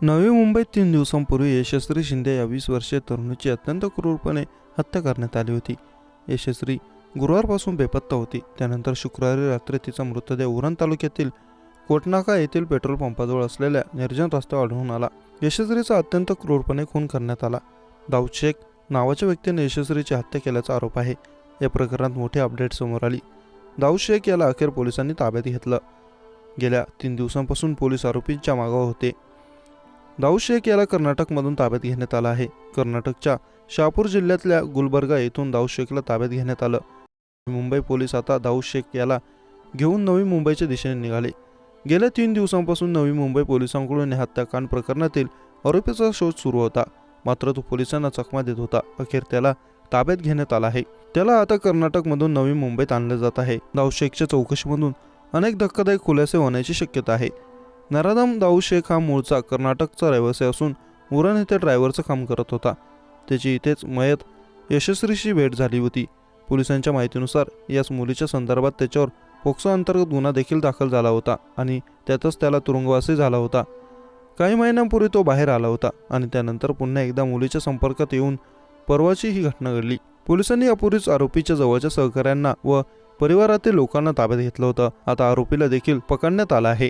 नवी मुंबईत 3 दिवसांपूर्वी यशस्वी शिंदे या 20 वर्षीय तरुणीची अत्यंत क्रूरपणे हत्या करण्यात आली होती. यशस्वी गुरुवारपासून बेपत्ता होती. त्यानंतर शुक्रवारी रात्री तिचा मृतदेह उरण तालुक्यातील कोटनाका येथील पेट्रोल पंपाजवळ असलेल्या निर्जन रस्त्यावर आढळून आला. यशस्वीचा अत्यंत क्रूरपणे खून करण्यात आला. दाऊद शेख नावाच्या व्यक्तीने यशस्वीची हत्या केल्याचा आरोप आहे. या प्रकरणात मोठी अपडेट समोर आली. दाऊद शेख याला अखेर पोलिसांनी ताब्यात घेतलं. गेल्या 3 दिवसांपासून पोलीस आरोपींच्या मागावर होते. दाऊद शेख याला कर्नाटकमधून ताब्यात घेण्यात आला आहे. कर्नाटकच्या शहापूर जिल्ह्यातल्या गुलबर्गा येथून दाऊद शेखला ताब्यात घेण्यात आलं. मुंबई पोलीस आता दाऊद शेख याला घेऊन नवी मुंबईच्या दिशेने निघाले. गेल्या 3 दिवसांपासून नवी मुंबई पोलिसांकडून हत्याकांड प्रकरणातील आरोपीचा शोध सुरू होता. मात्र तो पोलिसांना चकमा देत होता. अखेर त्याला ताब्यात घेण्यात आला आहे. त्याला आता कर्नाटकमधून नवी मुंबईत आणले जात आहे. दाऊद शेखच्या चौकशीमधून अनेक धक्कादायक खुलासे होण्याची शक्यता आहे. नराधम दाऊद शेख हा मूळचा कर्नाटकचा रहिवासी असून उरण येथे ड्रायव्हरचं काम करत होता. त्याची इथेच मयत यशस्वीशी भेट झाली होती. पोलिसांच्या माहितीनुसार याच मुलीच्या संदर्भात त्याच्यावर पोक्सो अंतर्गत गुन्हा देखील दाखल झाला होता आणि त्यातच त्याला तुरुंगवासही झाला होता. काही महिन्यांपूर्वी तो बाहेर आला होता आणि त्यानंतर पुन्हा एकदा मुलीच्या संपर्कात येऊन परवाची ही घटना घडली. पोलिसांनी यापूर्वीच आरोपीच्या जवळच्या सहकाऱ्यांना व परिवारातील लोकांना ताब्यात घेतलं होतं. आता आरोपीला देखील पकडण्यात आलं आहे.